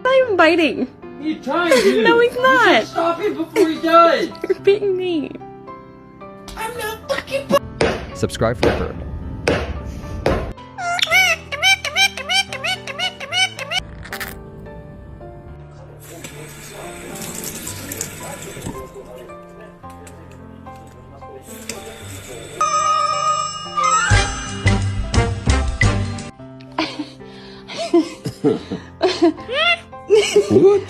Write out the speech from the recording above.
not even biting. He's trying to. No, he's not. You should stop him before he does. You're beating me. I'm not fucking. Subscribe for Bird. What?